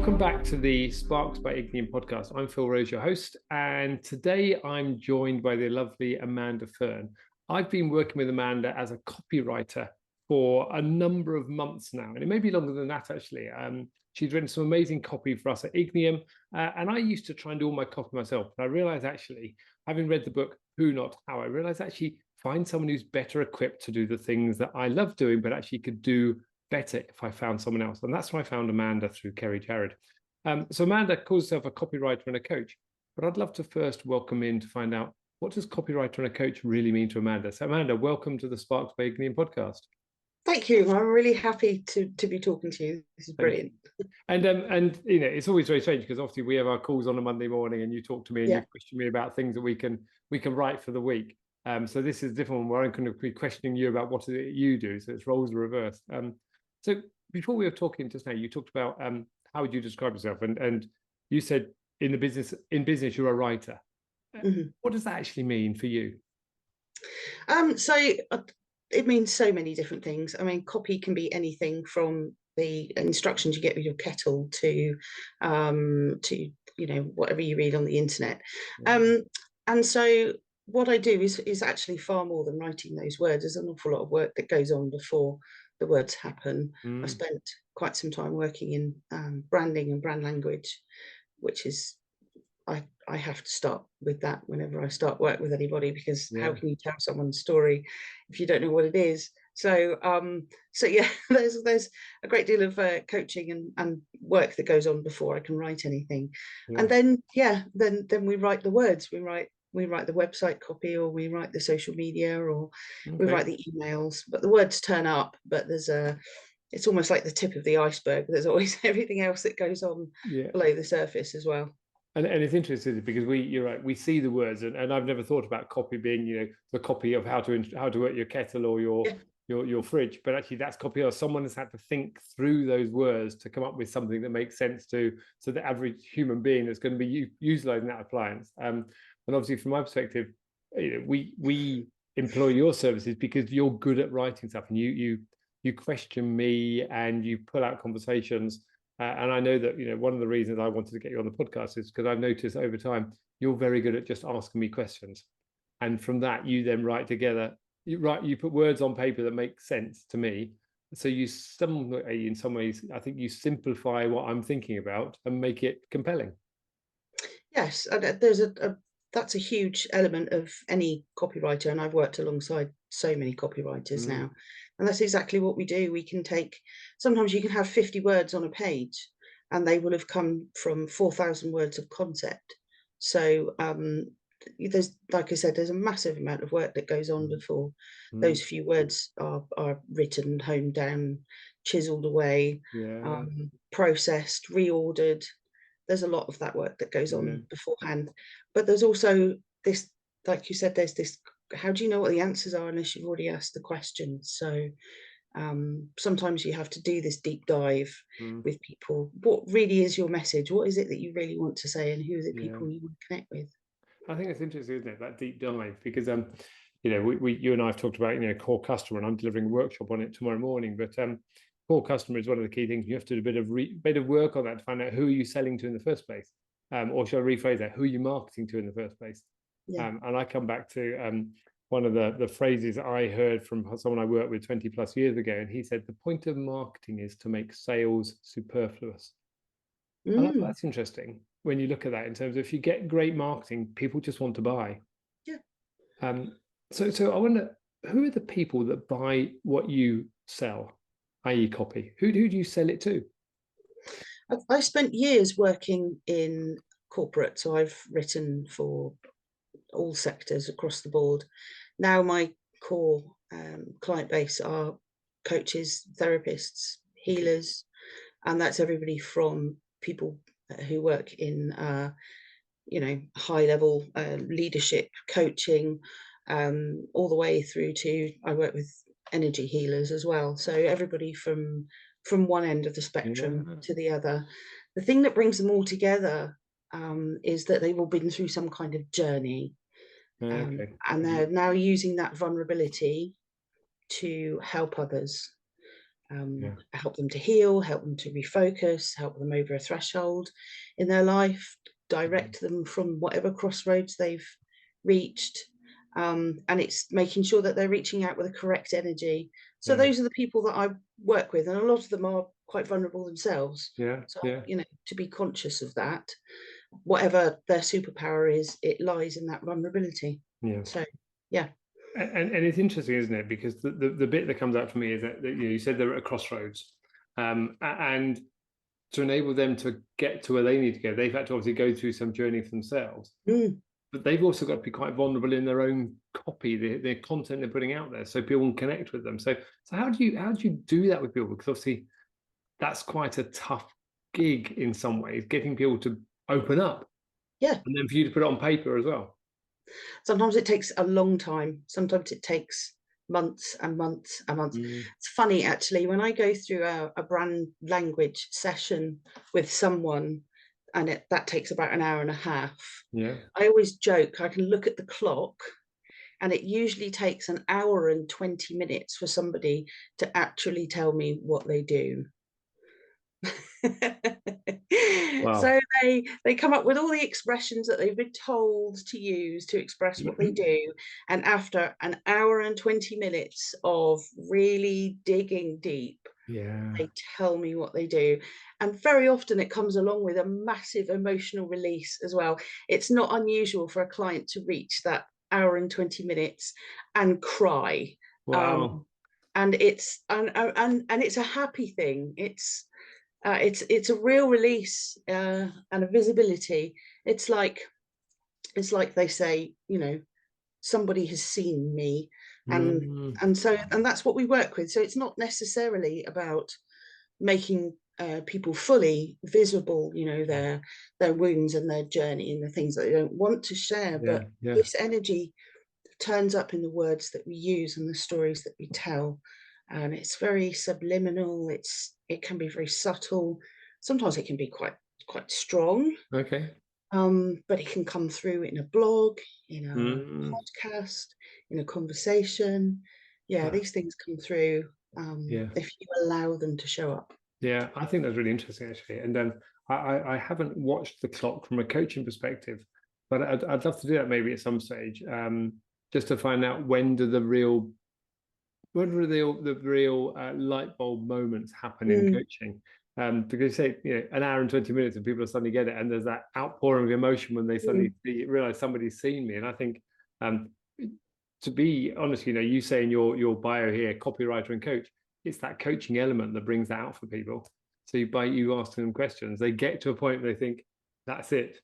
Welcome back to the Sparks by Ignium podcast. I'm Phil Rose, your host, and today I'm joined by the lovely Amanda Fearn. I've been working with Amanda as a copywriter for a number of months now, and it may be longer than that actually. She's written some amazing copy for us at Ignium, and I used to try and do all my copy myself, but I realized actually, having read the book Who Not How, I realized actually find someone who's better equipped to do the things that I love doing, but actually could do better if I found someone else. And that's why I found Amanda through Kerry Jarrett. So Amanda calls herself a copywriter and a coach, but I'd love to first welcome in to find out, what does copywriter and a coach really mean to Amanda? So Amanda, welcome to the Sparks by Ignium podcast. Thank you. I'm really happy to be talking to you. This is brilliant. And you know, it's always very strange because obviously we have our calls on a Monday morning and you talk to me and you question me about things that we can write for the week. So this is a different one where I'm going to be questioning you about what you do. So it's roles reversed. So before we were talking just now, you talked about how would you describe yourself, and you said in business you're a writer. Mm-hmm. What does that actually mean for you? So it means so many different things. I mean, copy can be anything from the instructions you get with your kettle to you know, whatever you read on the internet. Mm-hmm. And so what I do is actually far more than writing those words. There's an awful lot of work that goes on before the words happen. I spent quite some time working in branding and brand language, which is I have to start with that whenever I start work with anybody, because how can you tell someone's story if you don't know what it is? So yeah, there's a great deal of coaching and work that goes on before I can write anything. And then then we write the words. We write the website copy, or we write the social media, or we write the emails. But the words turn up, but it's almost like the tip of the iceberg. There's always everything else that goes on below the surface as well. And it's interesting because you're right, we see the words, and I've never thought about copy being, you know, the copy of how to work your kettle or your fridge, but actually that's copy of someone has had to think through those words to come up with something that makes sense to the average human being that's going to be utilizing that appliance. And obviously from my perspective, you know, we employ your services because you're good at writing stuff, and you question me and you pull out conversations. And I know that, you know, one of the reasons I wanted to get you on the podcast is because I've noticed over time you're very good at just asking me questions, and from that you then write together. You put words on paper that make sense to me. So in some ways, I think you simplify what I'm thinking about and make it compelling. Yes, that's a huge element of any copywriter, and I've worked alongside so many copywriters now, and that's exactly what we do. We can sometimes you can have 50 words on a page, and they will have come from 4,000 words of concept. So there's, like I said, there's a massive amount of work that goes on before those few words are written, honed down, chiseled away, processed, reordered. There's a lot of that work that goes on beforehand, but there's also this, like you said, there's this, how do you know what the answers are unless you've already asked the questions? So sometimes you have to do this deep dive with people. What really is your message? What is it that you really want to say, and who are the people you want to connect with? I think it's interesting, isn't it, that deep dive, because you know, you and I have talked about, you know, core customer, and I'm delivering a workshop on it tomorrow morning, but core customer is one of the key things. You have to do a bit of work on that to find out who are you selling to in the first place, or shall I rephrase that, who are you marketing to in the first place? And I come back to one of the phrases I heard from someone I worked with 20 plus years ago, and he said the point of marketing is to make sales superfluous. And that's interesting when you look at that in terms of, if you get great marketing, people just want to buy. So I wonder, who are the people that buy what you sell, i.e. copy? Who do you sell it to? I spent years working in corporate, so I've written for all sectors across the board. Now my core client base are coaches, therapists, healers, and that's everybody from people who work in you know, high level leadership coaching, all the way through to, I work with energy healers as well. So everybody from one end of the spectrum to the other. The thing that brings them all together is that they've all been through some kind of journey, and they're now using that vulnerability to help others. help them to heal, help them to refocus, help them over a threshold in their life, direct them from whatever crossroads they've reached. And it's making sure that they're reaching out with the correct energy. So those are the people that I work with, and a lot of them are quite vulnerable themselves. So, to be conscious of that, whatever their superpower is, it lies in that vulnerability. So, yeah. And it's interesting, isn't it? Because the bit that comes out for me is that you said they're at a crossroads, and to enable them to get to where they need to go, they've had to obviously go through some journey for themselves. But they've also got to be quite vulnerable in their own copy, the content they're putting out there, so people can connect with them. So how do you do that with people? Because obviously that's quite a tough gig in some ways, getting people to open up. Yeah. And then for you to put it on paper as well. Sometimes it takes a long time. Sometimes it takes months and months and months. It's funny, actually, when I go through a brand language session with someone, and that takes about an hour and a half. I always joke, I can look at the clock, and it usually takes an hour and 20 minutes for somebody to actually tell me what they do. Wow. So they come up with all the expressions that they've been told to use to express what they do, and after an hour and 20 minutes of really digging deep, they tell me what they do. And very often it comes along with a massive emotional release as well. It's not unusual for a client to reach that hour and 20 minutes and cry. Wow. And it's a happy thing. It's a real release and a visibility. It's like they say, somebody has seen me, and that's what we work with. So it's not necessarily about making people fully visible, their wounds and their journey and the things that they don't want to share, but this energy turns up in the words that we use and the stories that we tell. And it's very subliminal. It can be very subtle. Sometimes it can be quite strong. But it can come through in a blog, in a podcast, in a conversation. These things come through if you allow them to show up. I think that's really interesting, actually. And I haven't watched the clock from a coaching perspective, but I'd love to do that maybe at some stage, just to find out when do the real light bulb moments happen in coaching. Because you say, an hour and 20 minutes and people suddenly get it, and there's that outpouring of emotion when they suddenly realize somebody's seen me. And I think, to be honest, you say in your bio here, copywriter and coach, it's that coaching element that brings that out for people. So by you asking them questions, they get to a point where they think, that's it.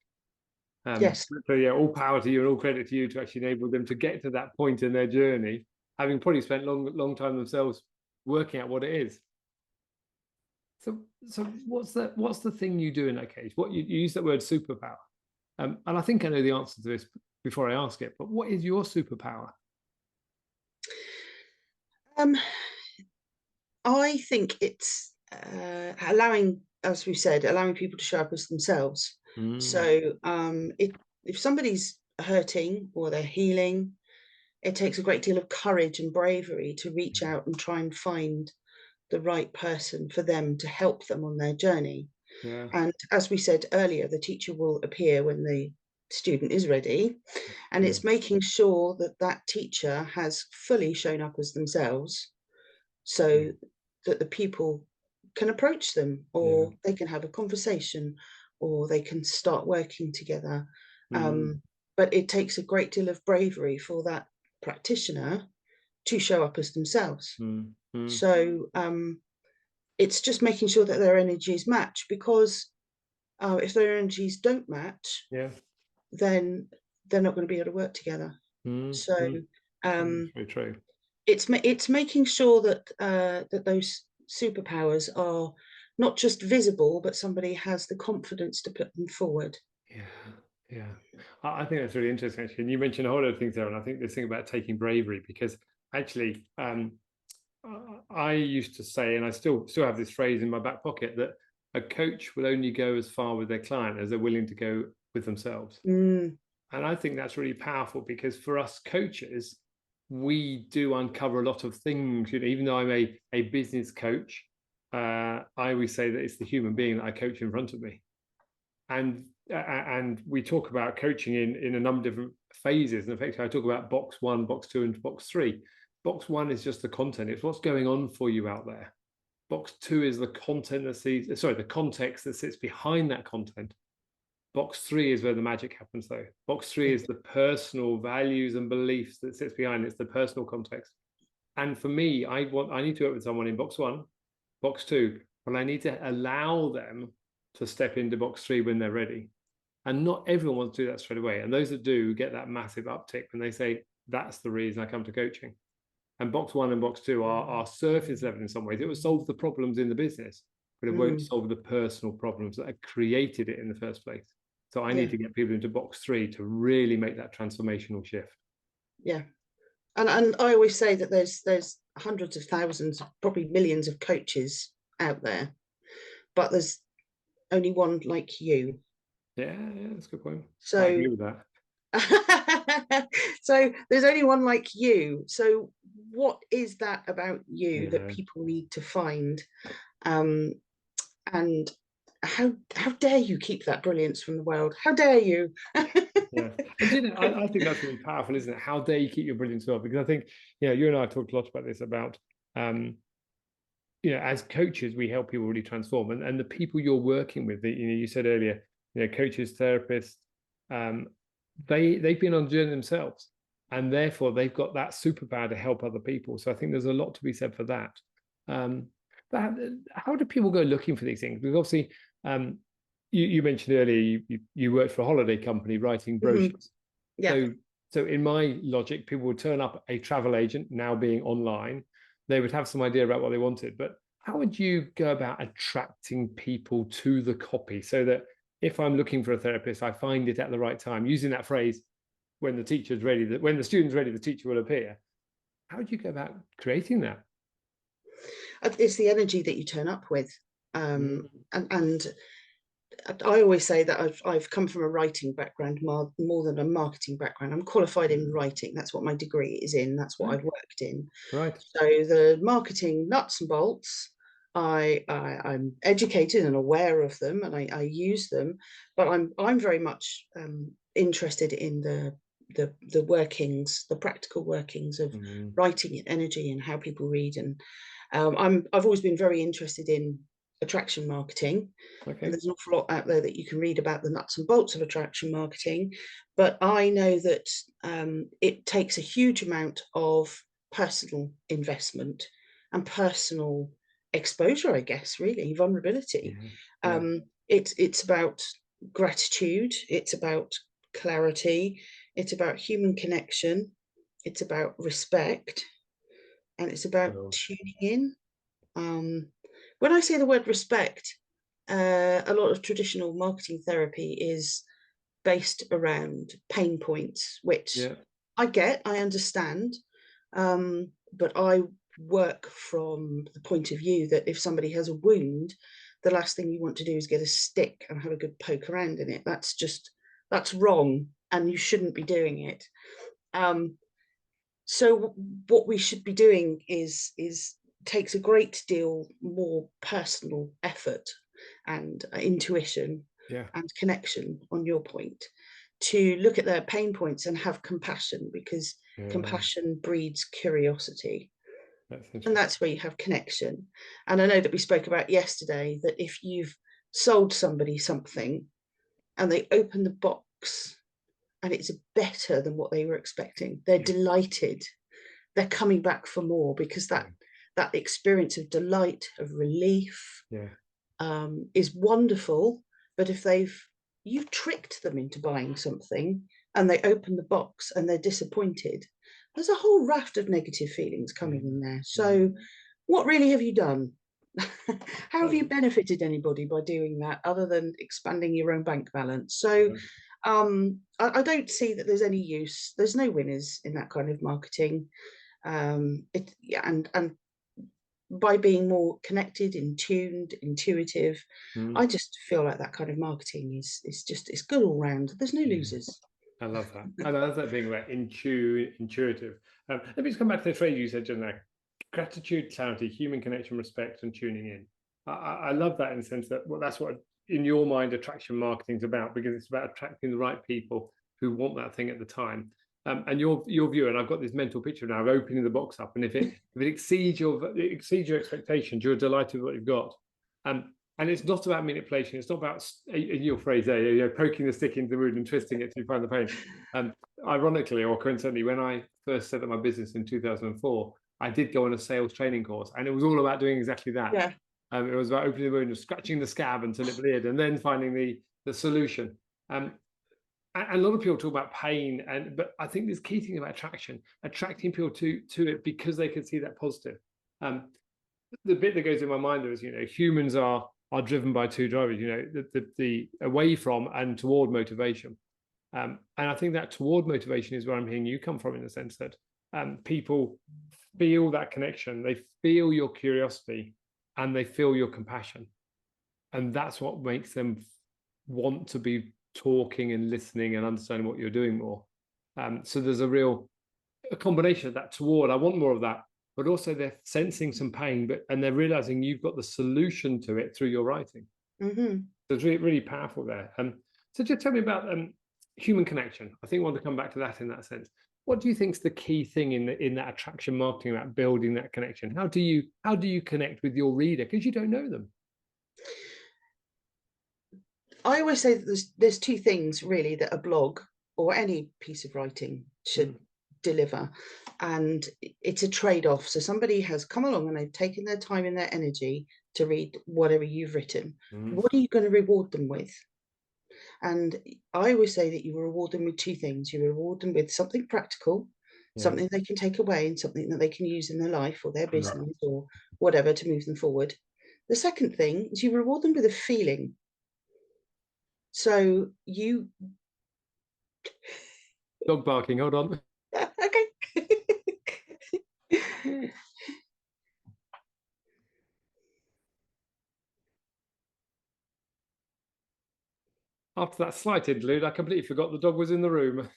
Yes. So all power to you and all credit to you to actually enable them to get to that point in their journey, having probably spent long time themselves working out what it is. So what's the thing you do in that case? What you use that word superpower, and I think I know the answer to this before I ask it. But what is your superpower? I think it's allowing, as we said, allowing people to show up as themselves. So if somebody's hurting or they're healing, it takes a great deal of courage and bravery to reach out and try and find the right person for them to help them on their journey. And as we said earlier, the teacher will appear when the student is ready, and it's making sure that that teacher has fully shown up as themselves, so that the people can approach them, or they can have a conversation, or they can start working together. But it takes a great deal of bravery for that practitioner to show up as themselves. So it's just making sure that their energies match, because if their energies don't match, then they're not going to be able to work together. So very true. It's making sure that that those superpowers are not just visible, but somebody has the confidence to put them forward. I think that's really interesting, actually. And you mentioned a whole lot of things there, and I think this thing about taking bravery, because actually I used to say, and I still have this phrase in my back pocket, that a coach will only go as far with their client as they're willing to go with themselves. And I think that's really powerful, because for us coaches, we do uncover a lot of things. Even though I'm a business coach, I always say that it's the human being that I coach in front of me. And we talk about coaching in a number of different phases. And effectively, I talk about box 1, box 2, and box 3. Box 1 is just the content. It's what's going on for you out there. Box 2 is the content the context that sits behind that content. Box 3 is where the magic happens, though. Box 3 is the personal values and beliefs that sits behind. It's the personal context. And for me, I need to work with someone in box 1, box 2, but I need to allow them to step into box 3 when they're ready. And not everyone wants to do that straight away. And those that do get that massive uptick when they say, that's the reason I come to coaching. And box 1 and box 2 are surface level in some ways. It will solve the problems in the business, but it won't solve the personal problems that have created it in the first place. So I need to get people into box 3 to really make that transformational shift. Yeah. And I always say that there's hundreds of thousands, probably millions of coaches out there, but there's only one like you. Yeah, that's a good point. So I agree with that. so there's only one like you. So what is that about you that people need to find? And how dare you keep that brilliance from the world? How dare you? Yeah, and I think that's really powerful, isn't it? How dare you keep your brilliance well? Because I think, you and I talked a lot about this, about as coaches, we help people really transform, and the people you're working with, you said earlier, coaches, therapists, they've been on the journey themselves, and therefore they've got that superpower to help other people. So I think there's a lot to be said for that. But how do people go looking for these things? Because obviously, you mentioned earlier you worked for a holiday company writing brochures. Yeah. So in my logic, people would turn up a travel agent, now being online. They would have some idea about what they wanted, but how would you go about attracting people to the copy so that if I'm looking for a therapist, I find it at the right time? Using that phrase, when the teacher's ready, when the student's ready, the teacher will appear. How would you go about creating that? It's the energy that you turn up with. And I always say that I've come from a writing background more than a marketing background. I'm qualified in writing. That's what my degree is in. That's what I've worked in. Right. So the marketing nuts and bolts, I'm educated and aware of them, and I use them. But I'm very much interested in the workings, the practical workings of writing and energy and how people read. And I've always been very interested in attraction marketing. Okay. And there's an awful lot out there that you can read about the nuts and bolts of attraction marketing, but I know that it takes a huge amount of personal investment and personal exposure, I guess, really, vulnerability. It's about gratitude, it's about clarity, it's about human connection, it's about respect, and it's about tuning in. When I say the word respect, a lot of traditional marketing therapy is based around pain points, which I understand, but I work from the point of view that if somebody has a wound, the last thing you want to do is get a stick and have a good poke around in it. That's wrong, and you shouldn't be doing it. So what we should be doing is takes a great deal more personal effort and intuition and connection, on your point, to look at their pain points and have compassion, because compassion breeds curiosity. And that's where you have connection. And I know that we spoke about yesterday that if you've sold somebody something and they open the box and it's better than what they were expecting, they're delighted, they're coming back for more, because that experience of delight, of relief, is wonderful. But if you've tricked them into buying something and they open the box and they're disappointed, there's a whole raft of negative feelings coming in there. So what really have you done? How have you benefited anybody by doing that, other than expanding your own bank balance? So I don't see that there's any use. There's no winners in that kind of marketing. And by being more connected, in tuned, intuitive, I just feel like that kind of marketing is it's good all round. There's no losers. I love that. I love that being about intuitive. Let me just come back to the phrase you said just now: gratitude, clarity, human connection, respect, and tuning in. I love that, in the sense that, well, that's what, in your mind, attraction marketing is about, because it's about attracting the right people who want that thing at the time. And your view, and I've got this mental picture now of opening the box up, and if it exceeds your expectations, you're delighted with what you've got. And it's not about manipulation. It's not about, in your phrase there, poking the stick into the wound and twisting it to find the pain. Ironically, or coincidentally, when I first set up my business in 2004, I did go on a sales training course, and it was all about doing exactly that. Yeah. It was about opening the wound and scratching the scab until it bled, and then finding the solution. And a lot of people talk about pain, but I think this key thing about attracting people to it because they can see that positive. The bit that goes in my mind is, humans are driven by two drivers, the away from and toward motivation. And I think that toward motivation is where I'm hearing you come from, in the sense that people feel that connection, they feel your curiosity, and they feel your compassion. And that's what makes them want to be talking and listening and understanding what you're doing more. So there's a combination of that toward, I want more of that, but also they're sensing some pain, and they're realizing you've got the solution to it through your writing. Mm-hmm. So it's really, really powerful there. So just tell me about human connection. I think I want to come back to that in that sense. What do you think is the key thing in that attraction marketing, about building that connection? How do you connect with your reader, because you don't know them? I always say that there's two things really that a blog or any piece of writing should deliver, and it's a trade-off. So somebody has come along and they've taken their time and their energy to read whatever you've written. What are you going to reward them with? And I always say that you reward them with two things. You reward them with something practical, something they can take away, and something that they can use in their life or their business or whatever to move them forward. The second thing is you reward them with a feeling. So you... Dog barking, hold on. Okay. After that slight interlude, I completely forgot the dog was in the room.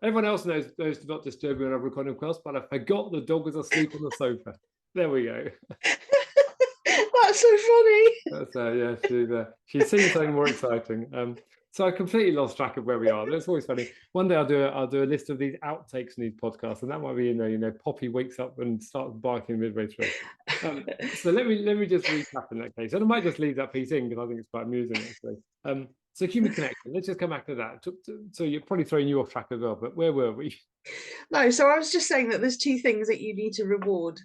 Everyone else knows to not disturb me when I'm recording class, but I forgot the dog was asleep on the sofa. There we go. That's so funny. That's she's seen something more exciting. So I completely lost track of where we are. That's always funny. One day I'll do a list of these outtakes in these podcasts, and that might be in there. Poppy wakes up and starts barking midway through. So let me just recap in that case, and I might just leave that piece in because I think it's quite amusing, actually. So human connection. Let's just come back to that. So you're probably throwing you off track as well, but where were we? No, so I was just saying that there's two things that you need to reward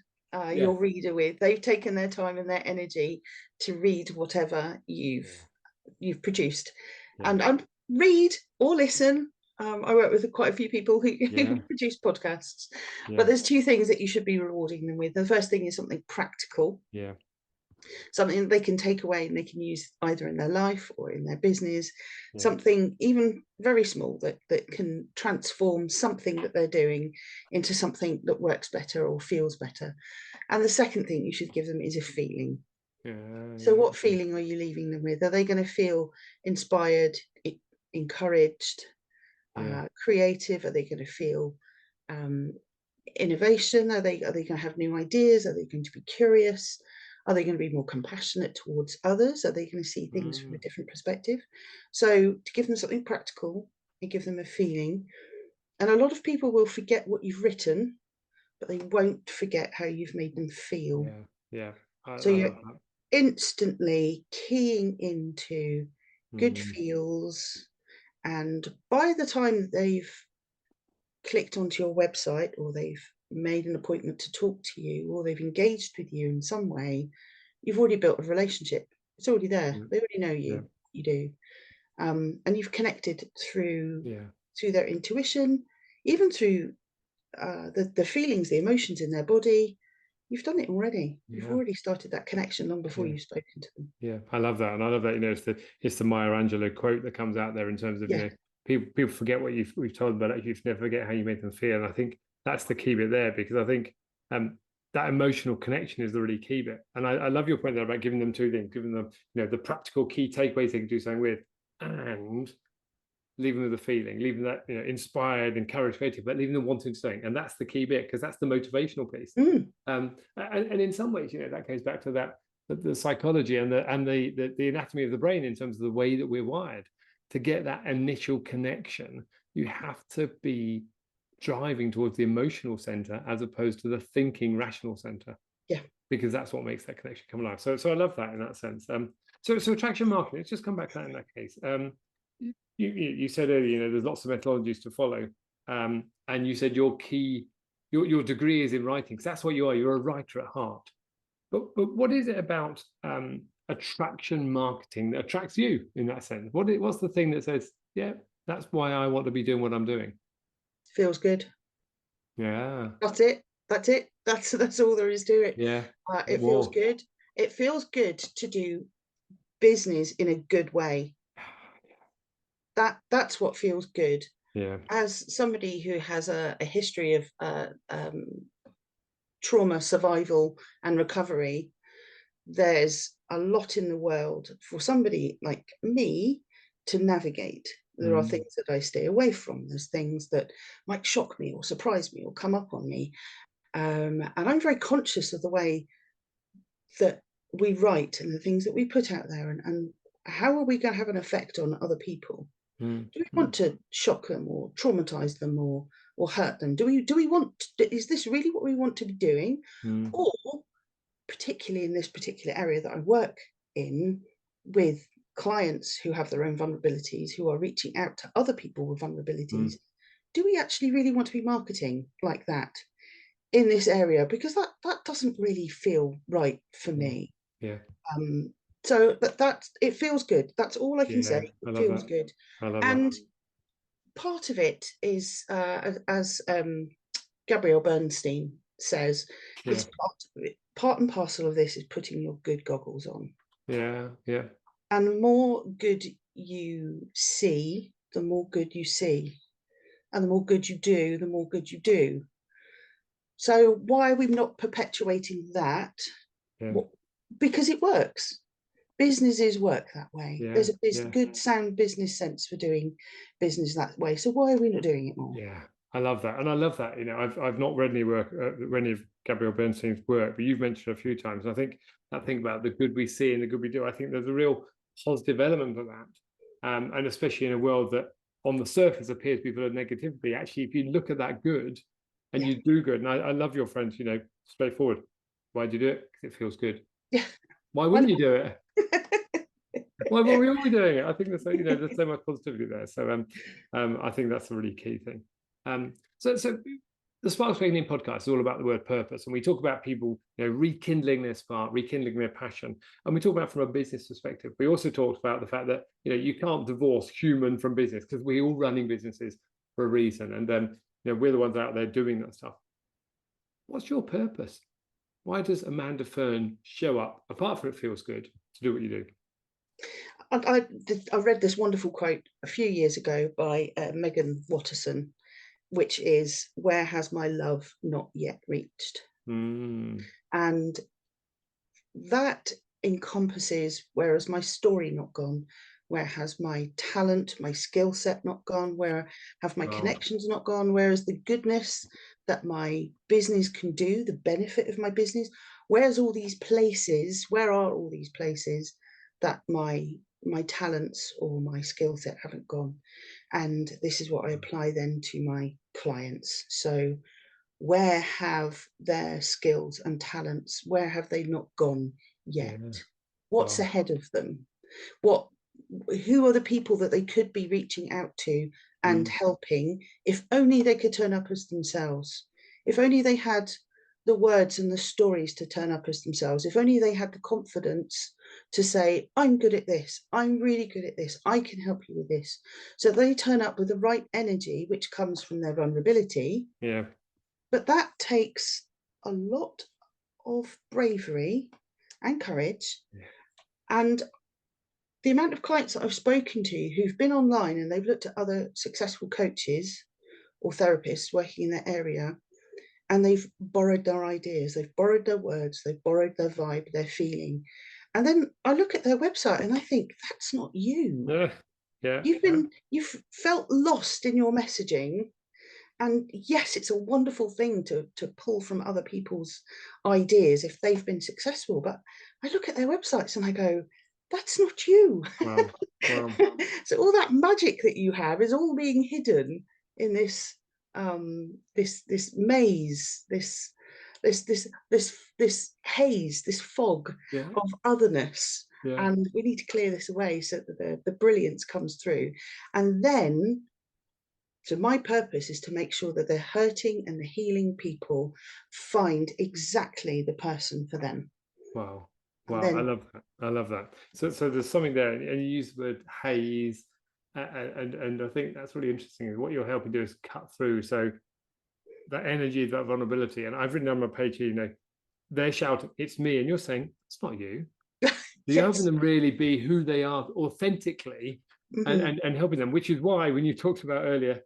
your reader with. They've taken their time and their energy to read whatever you've produced, and read or listen. I work with quite a few people who produce podcasts, but there's two things that you should be rewarding them with. The first thing is something practical, something that they can take away and they can use either in their life or in their business, something even very small that can transform something that they're doing into something that works better or feels better. And the second thing you should give them is a feeling. So what feeling are you leaving them with? Are they going to feel inspired, encouraged, creative? Are they going to feel innovation? Are they going to have new ideas? Are they going to be curious? Are they going to be more compassionate towards others? Are they going to see things from a different perspective? So to give them something practical and give them a feeling. And a lot of people will forget what you've written, but they won't forget how you've made them feel. So you're instantly keying into good feels, and by the time they've clicked onto your website or they've made an appointment to talk to you or they've engaged with you in some way, you've already built a relationship. It's already there. They already know you. You do, and you've connected through their intuition, even through the feelings, the emotions in their body. You've done it already. You've already started that connection long before you've spoken to them. I love that, and I love that. It's the Maya Angelou quote that comes out there in terms of people forget what we've told them, but actually you never forget how you made them feel. And I think that's the key bit there, because I think that emotional connection is the really key bit. And I love your point there about giving them two things, giving them the practical key takeaways they can do something with, and leaving them with a feeling, leaving that inspired, encouraged, creative, but leaving them wanting something. And that's the key bit, because that's the motivational piece. And in some ways, that goes back to the psychology and the anatomy of the brain in terms of the way that we're wired. To get that initial connection, you have to be driving towards the emotional center as opposed to the thinking rational center. Yeah. Because that's what makes that connection come alive. So I love that in that sense. So attraction marketing, let's just come back to that in that case. You said earlier, there's lots of methodologies to follow. And you said your degree is in writing, because that's what you are. You're a writer at heart. But what is it about attraction marketing that attracts you in that sense? What's the thing that says, yeah, that's why I want to be doing what I'm doing? Feels good. Yeah. That's it. That's all there is to it. Yeah. It feels good. It feels good to do business in a good way. That's what feels good. Yeah. As somebody who has a history of trauma survival and recovery, there's a lot in the world for somebody like me to navigate. There are things that I stay away from. There's things that might shock me or surprise me or come up on me. And I'm very conscious of the way that we write and the things that we put out there, and how are we going to have an effect on other people? Do we want to shock them or traumatize them or hurt them? Do we want? Is this really what we want to be doing? Or particularly in this particular area that I work in, with clients who have their own vulnerabilities, who are reaching out to other people with vulnerabilities, do we actually really want to be marketing like that in this area? Because that doesn't really feel right for me. Yeah. So that it feels good. That's all I can say. It feels good. And part of it is, as Gabrielle Bernstein says, it's part and parcel of this is putting your good goggles on. Yeah. Yeah. And the more good you see, the more good you see. And the more good you do, the more good you do. So why are we not perpetuating that? Yeah. Because it works. Businesses work that way. Yeah, There's a good sound business sense for doing business that way. So why are we not doing it more? Yeah, I love that. And I love that, I've not read any of Gabrielle Bernstein's work, but you've mentioned a few times. I think about the good we see and the good we do. I think there's a real positive element of that. And especially in a world that on the surface appears to be full of negativity. Actually, if you look at that good and you do good, and I love your friends, straightforward. Why'd you do it? Because it feels good. Yeah. Why wouldn't you do it? Why were we all doing it? I think there's so much positivity there. So I think that's a really key thing. So the Sparks of Ignium podcast is all about the word purpose, and we talk about people rekindling their spark, rekindling their passion, and we talk about from a business perspective. We also talked about the fact that you can't divorce human from business, because we're all running businesses for a reason, and then we're the ones out there doing that stuff. What's your purpose? Why does Amanda Fearn show up, apart from it feels good, to do what you do? I read this wonderful quote a few years ago by Megan Watterson, which is, "Where has my love not yet reached?" And that encompasses, where has my story not gone? Where has my talent, my skill set not gone? Where have my connections not gone? Where is the goodness that my business can do, the benefit of my business? Where are all these places that my talents or my skill set haven't gone? And this is what I apply then to my clients. So where have their skills and talents, where have they not gone yet? What's ahead of them? Who are the people that they could be reaching out to and helping, if only they could turn up as themselves? If only they had the words and the stories to turn up as themselves. If only they had the confidence to say, I'm good at this, I'm really good at this, I can help you with this. So they turn up with the right energy, which comes from their vulnerability. Yeah. But that takes a lot of bravery and courage. Yeah. And the amount of clients that I've spoken to who've been online and they've looked at other successful coaches or therapists working in their area, and they've borrowed their ideas, they've borrowed their words, they've borrowed their vibe, their feeling. And then I look at their website and I think, that's not you. Yeah. You've felt lost in your messaging, And yes, it's a wonderful thing to pull from other people's ideas if they've been successful. But I look at their websites and I go, that's not you. Wow. Wow. So all that magic that you have is all being hidden in this this maze, this haze, this fog Yeah. of otherness. Yeah. And we need to clear this away so that the brilliance comes through. And then, so my purpose is to make sure that the hurting and the healing people find exactly the person for them. Wow. And Wow. I then, love that. I love that. So there's something there, and you use the word haze, and I think that's really interesting. Is what you're helping do is cut through. So that energy, that vulnerability, and I've written on my page here, you know, they're shouting, "It's me," and you're saying, "It's not you." You're helping yes. them really be who they are authentically, Mhm. and helping them, which is why when you talked about earlier,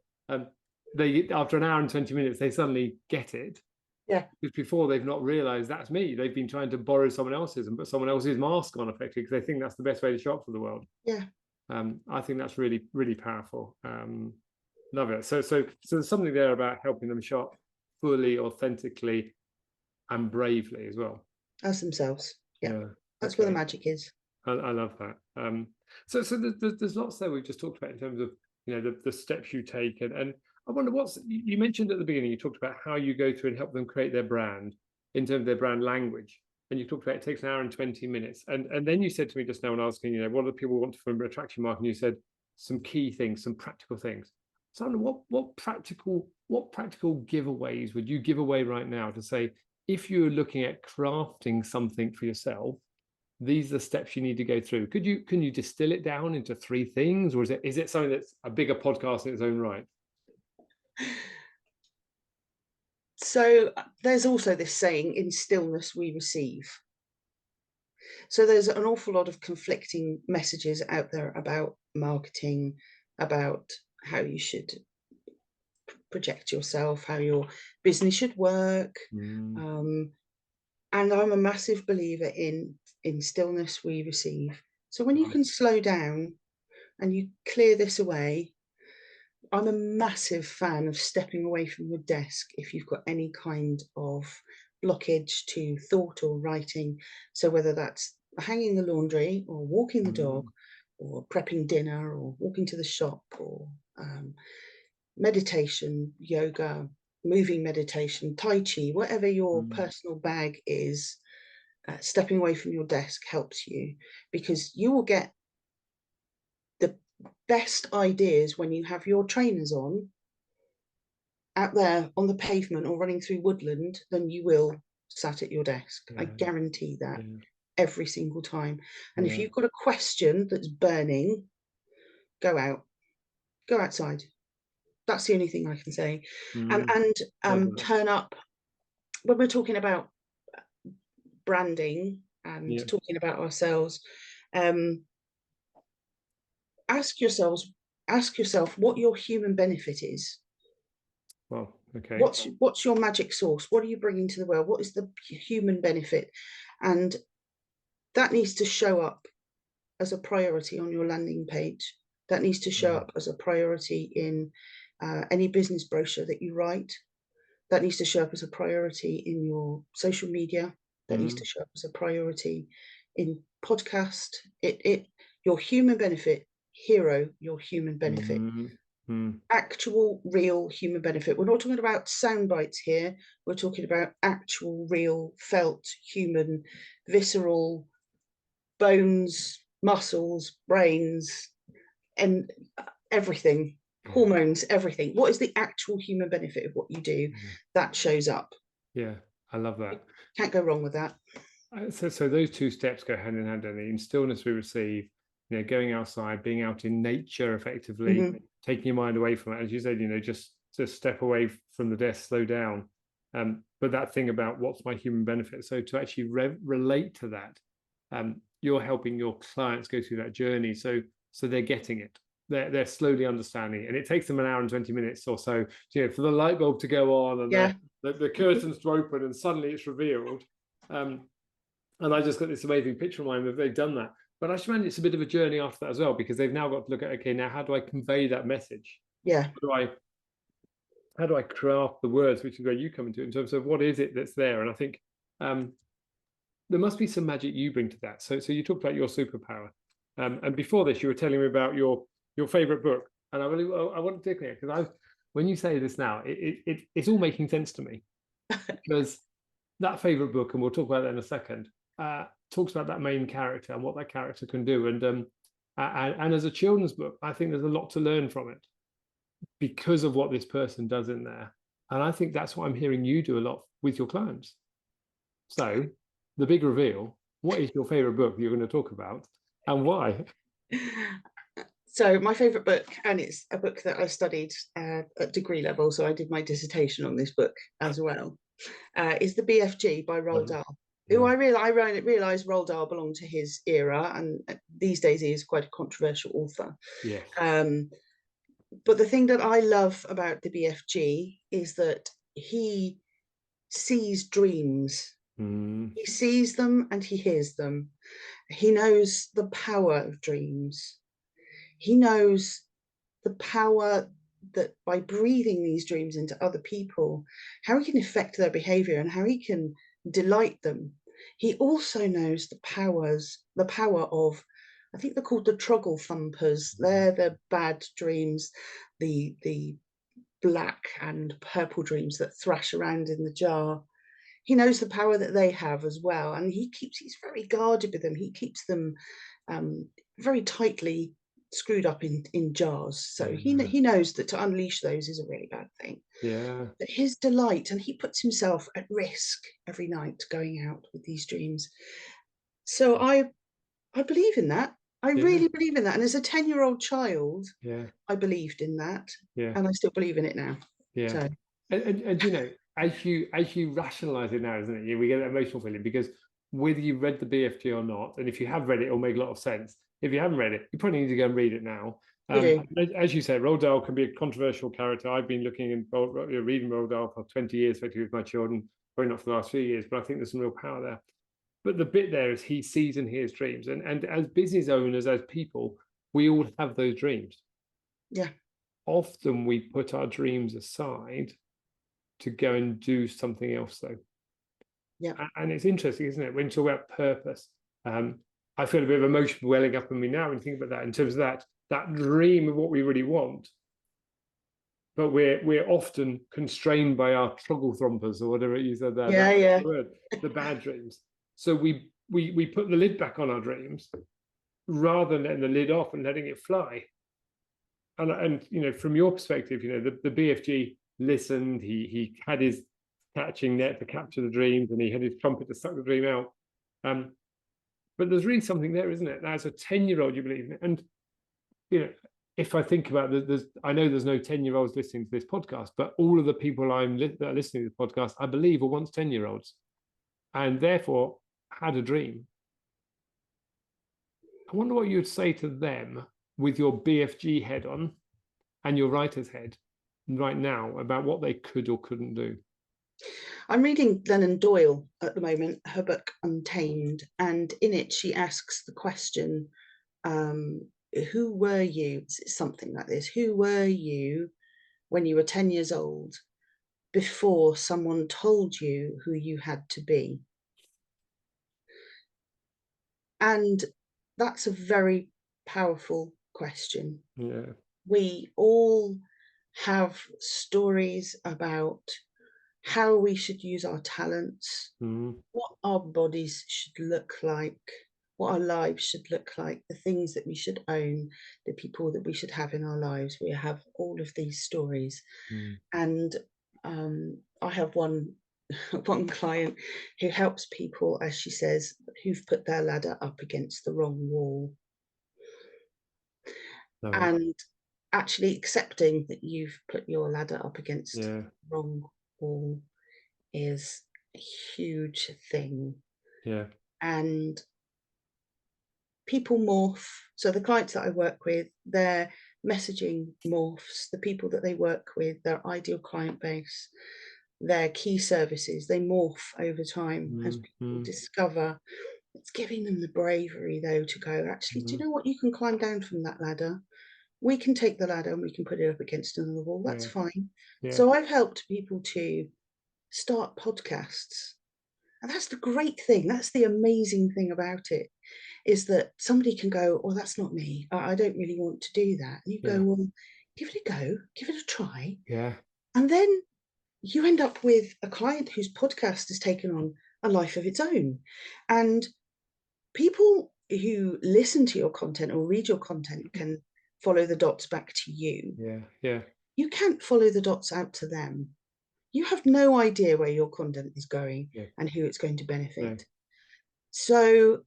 they after an hour and 20 minutes they suddenly get it, Yeah. because before they've not realized that's me. They've been trying to borrow someone else's and put someone else's mask on effectively because they think that's the best way to show up for the world. Yeah. I think that's really, really powerful. Love it. So there's something there about helping them show up fully, authentically, and bravely as well. As themselves. Yeah. Yeah. That's where the Okay. magic is. I love that. So there's lots there we've just talked about in terms of, you know, the steps you take, and I wonder what's, you mentioned at the beginning, you talked about how you go through and help them create their brand in terms of their brand language, and you talked about it takes an hour and 20 minutes, and then you said to me just now when asking, you know, what do people want from attraction marketing, you said some key things, some practical things. So I wonder what practical giveaways would you give away right now to say, if you're looking at crafting something for yourself, these are the steps you need to go through. Can you distill it down into 3 things, or is it something that's a bigger podcast in its own right? So there's also this saying, in stillness we receive. So there's an awful lot of conflicting messages out there about marketing, about how you should project yourself, how your business should work. And I'm a massive believer in stillness we receive. So when you can slow down and you clear this away, I'm a massive fan of stepping away from your desk if you've got any kind of blockage to thought or writing. So whether that's hanging the laundry or walking the dog or prepping dinner or walking to the shop or meditation, yoga, moving meditation, tai chi, whatever your personal bag is, stepping away from your desk helps you, because you will get the best ideas when you have your trainers on out there on the pavement or running through woodland than you will sat at your desk. Yeah. I guarantee that every single time. And if Yeah. you've got a question that's burning, go outside. That's the only thing I can say. And turn up when we're talking about branding and talking about ourselves. Ask yourself what your human benefit is. Well, okay. What's your magic sauce? What are you bringing to the world? What is the human benefit? And that needs to show up as a priority on your landing page. That needs to show up as a priority in any business brochure that you write. That needs to show up as a priority in your social media. That needs to show up as a priority in podcast. Your human benefit, hero your human benefit. Actual real human benefit. We're not talking about sound bites here. We're talking about actual real felt human, visceral, bones, muscles, brains, and everything, hormones, everything. What is the actual human benefit of what you do? That shows up. Yeah, I love that. Can't go wrong with that. So those 2 steps go hand in hand. And in stillness we receive, you know, going outside, being out in nature effectively, taking your mind away from it. As you said, you know, just step away from the desk, slow down. But that thing about what's my human benefit. So to actually relate to that, you're helping your clients go through that journey. So they're getting it. They're slowly understanding, and it takes them an hour and 20 minutes or so, you know, for the light bulb to go on and the curtains to open, and suddenly it's revealed. And I just got this amazing picture in mind that they've done that. But I just imagine it's a bit of a journey after that as well, because they've now got to look at, okay, now how do I convey that message? Yeah. How do I how do I craft the words, which is where you come into in terms of what is it that's there. And I think there must be some magic you bring to that. So you talked about your superpower, and before this, you were telling me about your favorite book, and I want to dig here because when you say this now, it's all making sense to me because that favorite book, and we'll talk about that in a second, talks about that main character and what that character can do, and as a children's book, I think there's a lot to learn from it because of what this person does in there, and I think that's what I'm hearing you do a lot with your clients. So the big reveal, what is your favorite book you're going to talk about and why? So my favorite book, and it's a book that I studied at degree level, so I did my dissertation on this book as well, is The BFG by Roald Dahl, who I realised Roald Dahl belonged to his era, and these days he is quite a controversial author. Yes. But the thing that I love about the BFG is that he sees dreams. He sees them and he hears them. He knows the power of dreams. He knows the power that by breathing these dreams into other people, how he can affect their behavior and how he can delight them. He also knows the power of, I think they're called the Truggle Thumpers. They're the bad dreams, the black and purple dreams that thrash around in the jar. He knows the power that they have as well, and he's very guarded with them. He keeps them very tightly screwed up in jars. So he knows that to unleash those is a really bad thing. Yeah. But his delight, and he puts himself at risk every night going out with these dreams. So I believe in that. I really believe in that. And as a 10-year-old child, I believed in that. And I still believe in it now. Yeah. So. And you know, as you rationalize it now, isn't it? We get that emotional feeling because whether you've read the BFG or not, and if you have read it, it'll make a lot of sense. If you haven't read it, you probably need to go and read it now. As you said, Roald Dahl can be a controversial character. I've been looking and reading Roald Dahl for 20 years, effectively with my children, probably not for the last few years, but I think there's some real power there. But the bit there is he sees and hears dreams. And as business owners, as people, we all have those dreams. Yeah. Often we put our dreams aside to go and do something else, though. Yeah. And it's interesting, isn't it? When you talk about purpose, I feel a bit of emotion welling up in me now when you think about that, in terms of that dream of what we really want. But we're often constrained by our Truggle Thumpers or whatever you said there. Yeah. The bad dreams. So we put the lid back on our dreams rather than letting the lid off and letting it fly. And you know, from your perspective, you know, the BFG listened, he had his catching net to capture the dreams, and he had his trumpet to suck the dream out. But there's really something there, isn't it? Now, as a 10-year-old, you believe in it. And you know, if I think about I know there's no 10-year-olds listening to this podcast, but all of the people that are listening to the podcast, I believe, were once 10-year-olds, and therefore had a dream. I wonder what you'd say to them with your BFG head on and your writer's head right now about what they could or couldn't do. I'm reading Glennon Doyle at the moment, her book Untamed, and in it she asks the question, who were you? It's something like this. Who were you when you were 10 years old before someone told you who you had to be? And that's a very powerful question. Yeah. We all have stories about how we should use our talents, what our bodies should look like, what our lives should look like, the things that we should own, the people that we should have in our lives. We have all of these stories. And I have one client who helps people, as she says, who've put their ladder up against the wrong wall. And actually accepting that you've put your ladder up against the wrong wall is a huge thing. And people morph. So the clients that I work with, their messaging morphs. The people that they work with, their ideal client base, their key services, they morph over time as people discover. It's giving them the bravery, though, to go, actually, do you know what? You can climb down from that ladder. we can take the ladder and we can put it up against another wall. That's Yeah. fine. Yeah. So I've helped people to start podcasts. And that's the great thing. That's the amazing thing about it, is that somebody can go, "Oh, that's not me. I don't really want to do that." And you go, Yeah. "Well, give it a go, give it a try." Yeah. And then you end up with a client whose podcast has taken on a life of its own. And people who listen to your content or read your content can follow the dots back to you. Yeah. Yeah. You can't follow the dots out to them. You have no idea where your content is going Yeah. and who it's going to No. benefit. So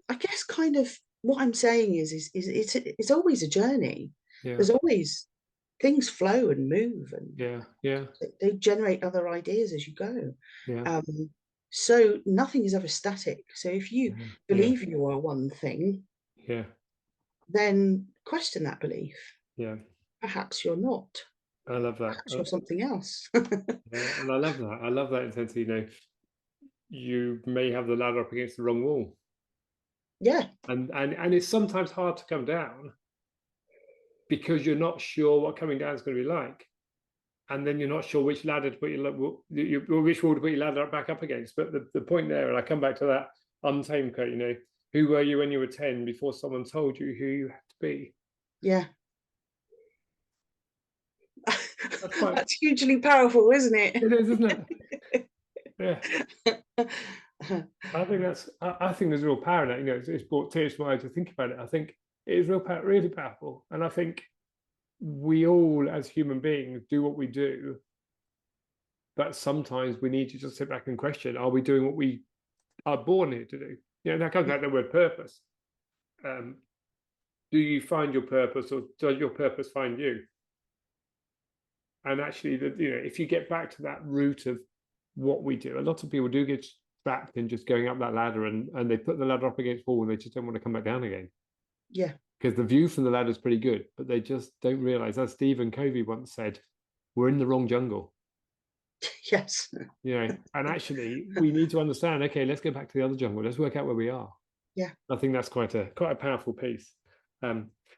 I guess kind of what I'm saying is it's always a journey. Yeah. There's always things flow and move, and Yeah. Yeah. they generate other ideas as you go. Yeah. Um, so nothing is ever static. So if you Yeah. Yeah. believe you are one thing, Yeah. then question that belief. Yeah. Perhaps you're not. I love that. Perhaps you're something else. Yeah, and I love that. I love that intensity. You may have the ladder up against the wrong wall, Yeah, and it's sometimes hard to come down because you're not sure what coming down is going to be like, and then you're not sure which ladder to put which wall to put your ladder back up against. But the point there, and I come back to that untamed quote. Who were you when you were 10 before someone told you who you had to be? yeah. That's quite. That's hugely powerful, isn't It is, isn't it? it? Yeah. I think that's. I think there's real power in that. It's brought tears to my eyes to think about it. I think it is really powerful, and I think we all, as human beings, do what we do, but sometimes we need to just sit back and question: Are we doing what we are born here to do? That comes back to the word purpose. Do you find your purpose, or does your purpose find you? And actually, if you get back to that root of what we do, a lot of people do get trapped in just going up that ladder, and they put the ladder up against the wall and they just don't want to come back down again. Yeah. Because the view from the ladder is pretty good, but they just don't realize, as Stephen Covey once said, we're in the wrong jungle. Yes. And actually we need to understand, okay, let's go back to the other jungle. Let's work out where we are. Yeah. I think that's quite a powerful piece.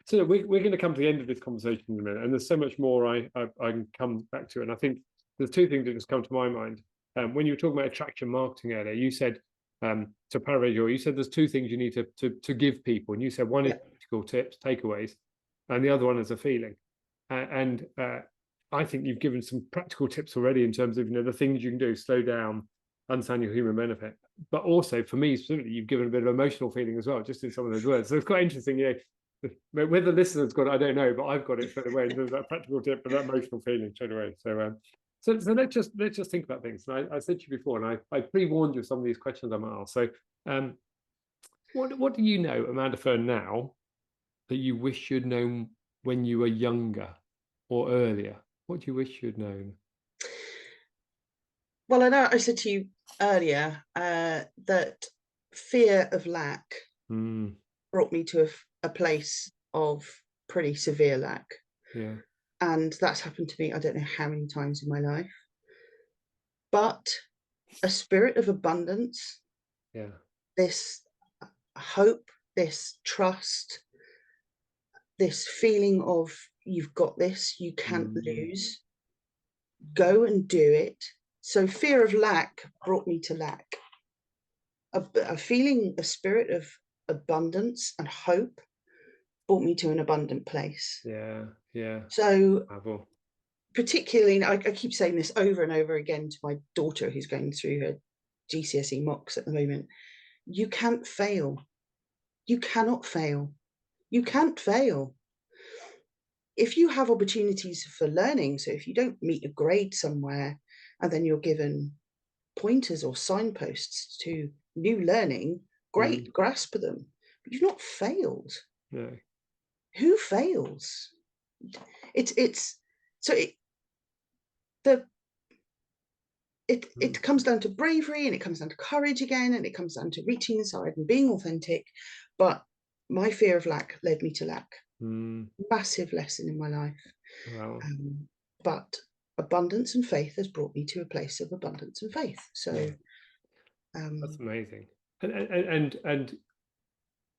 So we're going to come to the end of this conversation in a minute, and there's so much more I can come back to. And I think there's two things that just come to my mind. When you were talking about attraction marketing earlier, you said, to paraphrase you said there's two things you need to give people. And you said one is practical tips, takeaways, and the other one is a feeling. And I think you've given some practical tips already in terms of the things you can do: slow down, understand your human benefit. But also, for me specifically, you've given a bit of emotional feeling as well, just in some of those words. So it's quite interesting. Whether the listeners got it, I don't know, but I've got it straight away in terms of that practical tip, but that emotional feeling straight away. So let's just think about things. And I said to you before, and I pre-warned you of some of these questions I might ask. So, what do you know, Amanda Fearn, now that you wish you'd known when you were younger or earlier? What do you wish you'd known? Well, I know I said to you earlier that fear of lack brought me to a place of pretty severe lack. Yeah. And that's happened to me, I don't know how many times in my life. But a spirit of abundance, this hope, this trust, this feeling of you've got this, you can't lose, go and do it. So fear of lack brought me to lack. A feeling, a spirit of abundance and hope brought me to an abundant place. Yeah. So Bravo. Particularly, I keep saying this over and over again to my daughter who's going through her GCSE mocks at the moment. You can't fail. You cannot fail. You can't fail. If you have opportunities for learning, so if you don't meet a grade somewhere and then you're given pointers or signposts to new learning, great, grasp them. But you've not failed. No. Who fails? It comes down to bravery, and it comes down to courage again, and it comes down to reaching inside and being authentic. But my fear of lack led me to lack. Massive lesson in my life. Wow. But abundance and faith has brought me to a place of abundance and faith. So that's amazing. And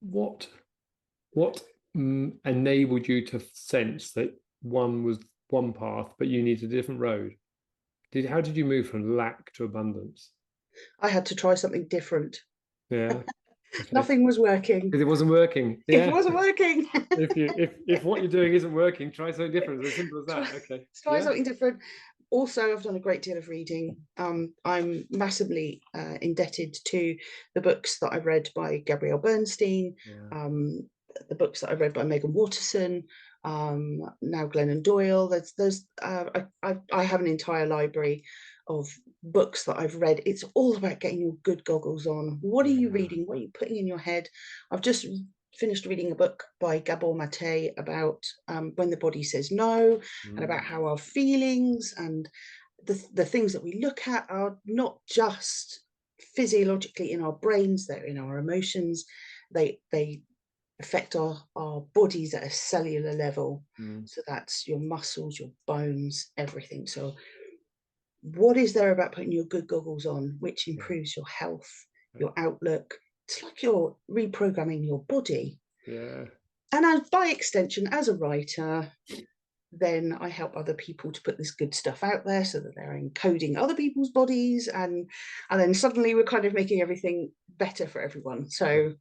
what enabled you to sense that one was one path, but you needed a different road? How did you move from lack to abundance? I had to try something different. Yeah. Okay. Nothing was working. Because it wasn't working. It Yeah. wasn't working. if what you're doing isn't working, try something different. It's as simple as that. Okay. Try something different. Also, I've done a great deal of reading. I'm massively indebted to the books that I've read by Gabrielle Bernstein, the books that I've read by Megan Watterson, now Glennon Doyle. I have an entire library of books that I've read. It's all about getting your good goggles on. What are you reading? What are you putting in your head? I've just finished reading a book by Gabor Mate about when the body says no, and about how our feelings and the things that we look at are not just physiologically in our brains, they're in our emotions. They affect our bodies at a cellular level. So that's your muscles, your bones, everything. So what is there about putting your good goggles on which improves your health, your outlook? It's like you're reprogramming your body. Yeah. And by extension, as a writer, then I help other people to put this good stuff out there so that they're encoding other people's bodies, and then suddenly we're kind of making everything better for everyone. So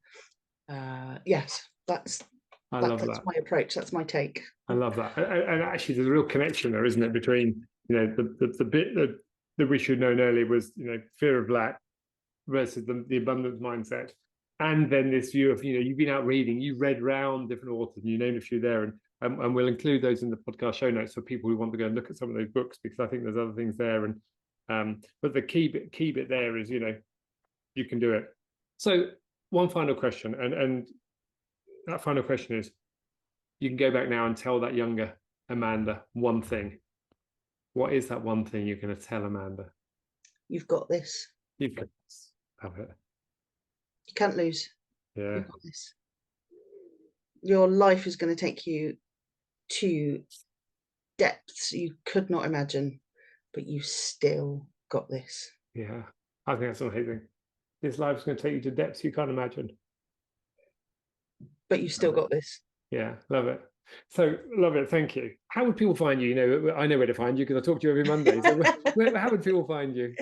yes, that's my approach. That's my take. I love that. And actually, there's a real connection there, isn't it, between the bit that we should have known earlier was fear of lack versus the abundance mindset, and then this view of you've been out reading, you read round different authors, and you named a few there, and we'll include those in the podcast show notes for people who want to go and look at some of those books, because I think there's other things there. And but the key bit there is you can do it. So one final question, and that final question is, you can go back now and tell that younger Amanda one thing. What is that one thing you're going to tell Amanda? You've got this. You've got this. Have it. You can't lose. Yeah. You've got this. Your life is going to take you to depths you could not imagine, but you still got this. Yeah, I think that's amazing. This life is going to take you to depths you can't imagine, but you still got this. Yeah, love it. So love it. Thank you. How would people find you? I know where to find you because I talk to you every Monday. So how would people find you?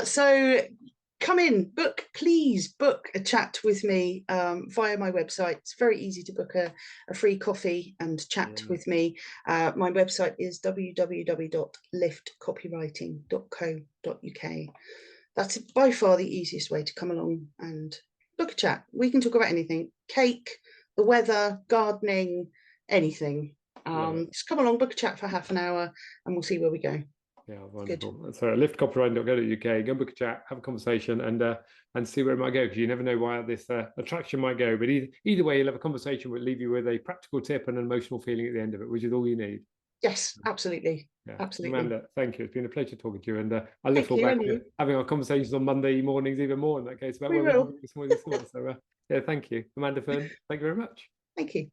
So come in, please book a chat with me via my website. It's very easy to book a free coffee and chat with me. My website is www.liftcopywriting.co.uk. That's by far the easiest way to come along and book a chat. We can talk about anything: cake, the weather, gardening, anything. Just come along, book a chat for half an hour, and we'll see where we go. Yeah, wonderful. Good. So liftcopywriting.co.uk, go book a chat, have a conversation, and see where it might go, because you never know why this attraction might go. But either way, you'll have a conversation will leave you with a practical tip and an emotional feeling at the end of it, which is all you need. Yes, absolutely. Yeah. Absolutely. Amanda, thank you. It's been a pleasure talking to you, and I look forward back to having our conversations on Monday mornings even more in that case about we will. So yeah, thank you. Amanda Fearn, thank you very much. Thank you.